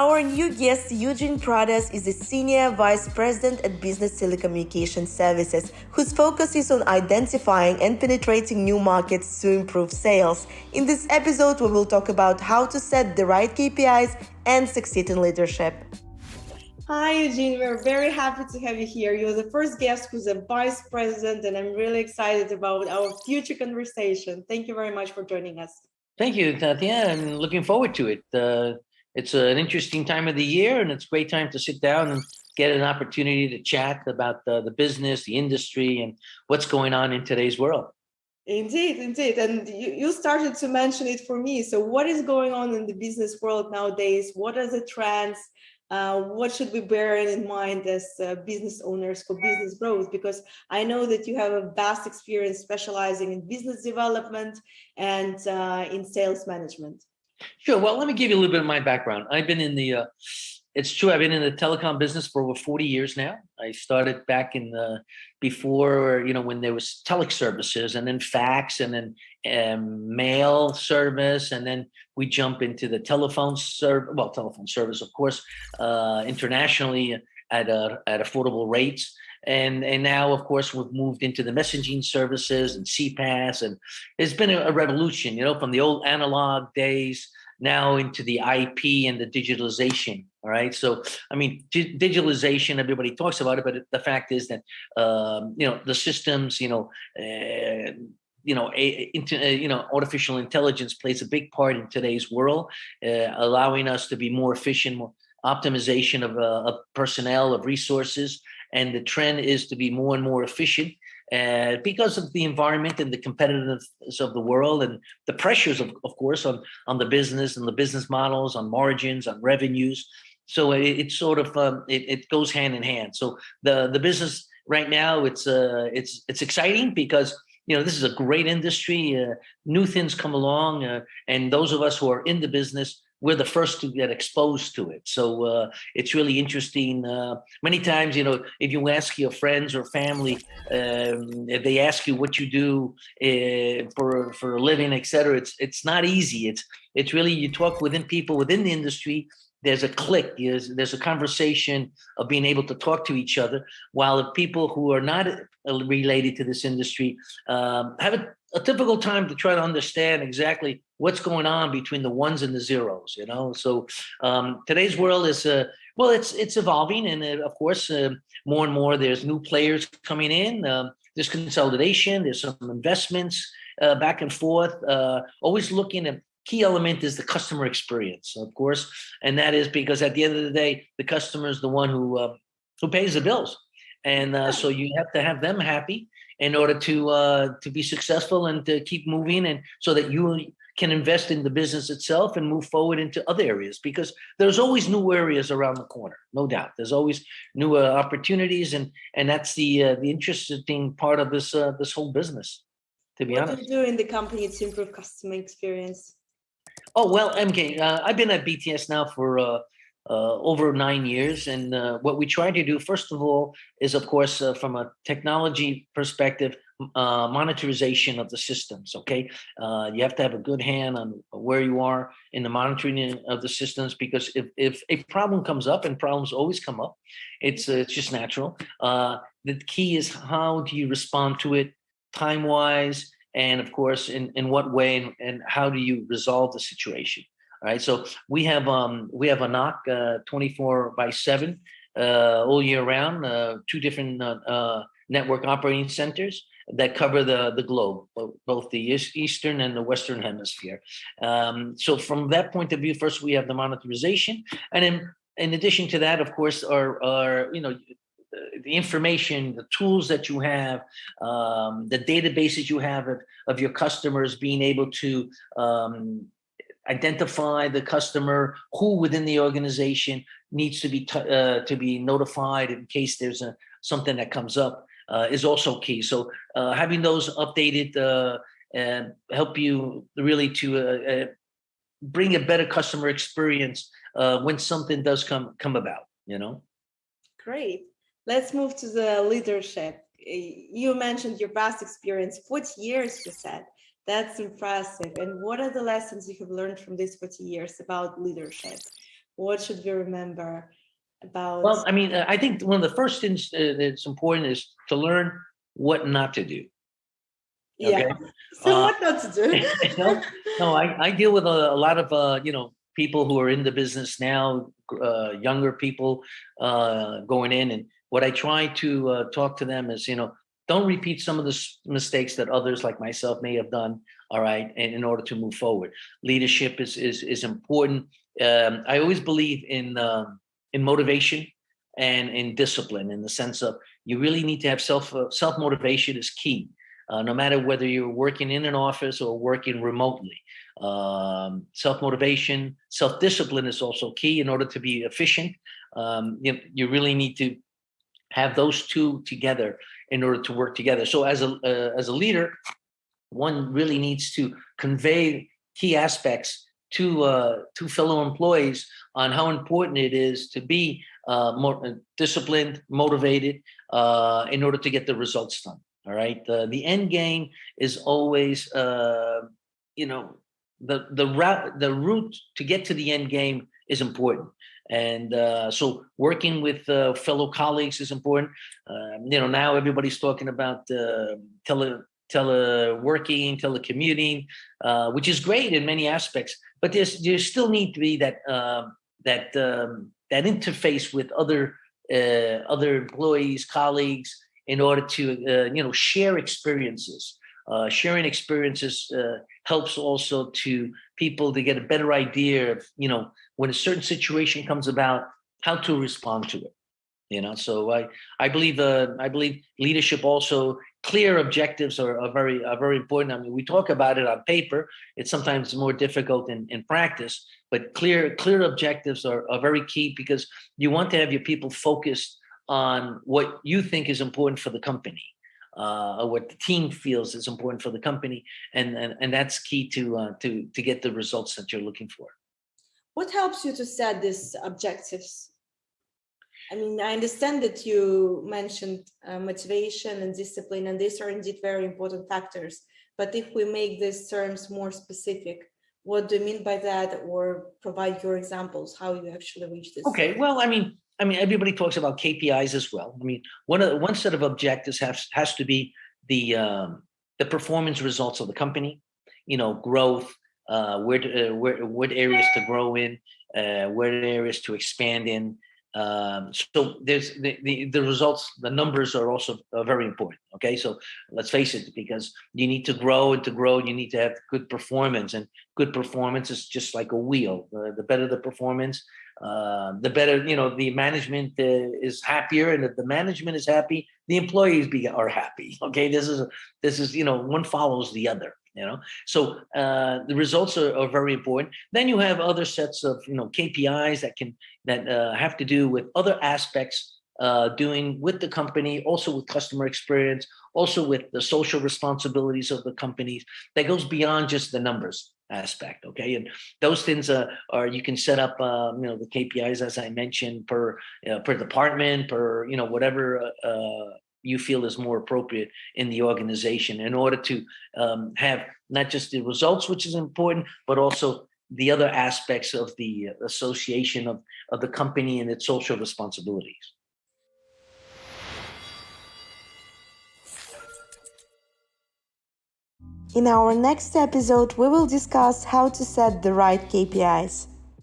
Our new guest, Eugene Pradas, is a Senior Vice President at Business Telecommunications Services, whose focus is on identifying and penetrating new markets to improve sales. In this episode, we will talk about how to set the right KPIs and succeed in leadership. Hi, Eugene. We're very happy to have you here. You're the first guest who's a vice president, and I'm really excited about our future conversation. Thank you very much for joining us. Thank you, Tatiana. I'm looking forward to it. It's an interesting time of the year, and it's a great time to sit down and get an opportunity to chat about the business, the industry, and what's going on in today's world. Indeed. And you started to mention it for me. So what is going on in the business world nowadays? What are the trends? What should we bear in mind as business owners for business growth? Because I know that you have a vast experience specializing in business development and in sales management. Sure. Well, let me give you a little bit of my background. I've been in it's true, I've been in the telecom business for over 40 years now. I started back in before, when there was telex services, and then fax, and then mail service, and then we jump into the telephone service, of course, internationally at affordable rates. And now, of course, we've moved into the messaging services and CPaaS, and it's been a revolution, from the old analog days now into the IP and the digitalization. All right. So, digitalization, everybody talks about it, but the fact is that, the systems, artificial intelligence plays a big part in today's world, allowing us to be more efficient, more optimization of personnel, of resources. And the trend is to be more and more efficient because of the environment and the competitiveness of the world, and the pressures, of course, on the business and the business models, on margins, on revenues. So it sort of it goes hand in hand. So the business right now, it's exciting because this is a great industry. New things come along, and those of us who are in the business, we're the first to get exposed to it. So it's really interesting. Many times, if you ask your friends or family, if they ask you what you do for a living, et cetera, it's not easy. It's really, you talk within people within the industry, there's a click, there's a conversation of being able to talk to each other, while the people who are not related to this industry have a difficult time to try to understand exactly what's going on between the ones and the zeros, So today's world is, it's evolving. And of course, more and more, there's new players coming in. There's consolidation, there's some investments back and forth, always looking at. Key element is the customer experience, of course, and that is because at the end of the day, the customer is the one who pays the bills, and so you have to have them happy in order to be successful and to keep moving, and so that you can invest in the business itself and move forward into other areas, because there's always new areas around the corner, no doubt. There's always new opportunities, and that's the interesting part of this whole business. To be honest, what do you do in the company to improve customer experience? Oh, well, MK, I've been at BTS now for over 9 years. And what we try to do, first of all, is, of course, from a technology perspective, monitorization of the systems, okay? You have to have a good hand on where you are in the monitoring of the systems, because if a problem comes up, and problems always come up, it's just natural. The key is, how do you respond to it time-wise? And of course, in what way, and how do you resolve the situation? All right. So we have a knock 24/7 all year round, 2 different network operating centers that cover the globe, both the eastern and the western hemisphere. So from that point of view, first we have the monitorization, and then in addition to that, of course, are the information, the tools that you have, the databases you have of your customers, being able to identify the customer, who within the organization needs to be notified in case there's something that comes up, is also key. So having those updated help you really to bring a better customer experience when something does come about. Great. Let's move to the leadership. You mentioned your past experience, 40 years, you said. That's impressive. And what are the lessons you have learned from these 40 years about leadership? What should we remember about? Well, I mean, I think one of the first things that's important is to learn what not to do. Yeah. Okay. So what not to do? No, I deal with a lot of people who are in the business now, younger people going in, and what I try to talk to them is, don't repeat some of the mistakes that others like myself may have done. All right, and in order to move forward, leadership is important. I always believe in motivation and in discipline, in the sense of you really need to have self motivation is key, no matter whether you're working in an office or working remotely. Self motivation, self discipline is also key in order to be efficient. You really need to have those two together in order to work together. So as a leader, one really needs to convey key aspects to fellow employees on how important it is to be more disciplined, motivated, in order to get the results done. All right. The end game is always, the route to get to the end game is important. And so working with fellow colleagues is important. Now everybody's talking about teleworking, telecommuting, which is great in many aspects, but there still need to be that interface with other employees, colleagues, in order to share experiences. Sharing experiences helps also to people to get a better idea of when a certain situation comes about, how to respond to it. So I believe leadership also, clear objectives are very important. I mean, we talk about it on paper. It's sometimes more difficult in practice, but clear objectives are very key, because you want to have your people focused on what you think is important for the company, or what the team feels is important for the company, and that's key to get the results that you're looking for. What helps you to set these objectives? I mean, I understand that you mentioned motivation and discipline, and these are indeed very important factors. But if we make these terms more specific, what do you mean by that, or provide your examples how you actually reach this? Okay, well, I mean, everybody talks about KPIs as well. I mean, one set of objectives has to be the performance results of the company. Growth, what areas to grow in, what areas to expand in. So there's the results, the numbers are also very important. Okay, so let's face it, because you need to grow, and to grow you need to have good performance, and good performance is just like a wheel. The better the performance, the better, the management is happier, and if the management is happy, the employees are happy. Okay, this is one follows the other. So the results are very important. Then you have other sets of KPIs that have to do with other aspects, doing with the company, also with customer experience, also with the social responsibilities of the companies, that goes beyond just the numbers aspect. Okay, and those things are you can set up the KPIs, as I mentioned, per department, per whatever you feel is more appropriate in the organization, in order to have not just the results, which is important, but also the other aspects of the association of the company and its social responsibilities. In our next episode, we will discuss how to set the right KPIs.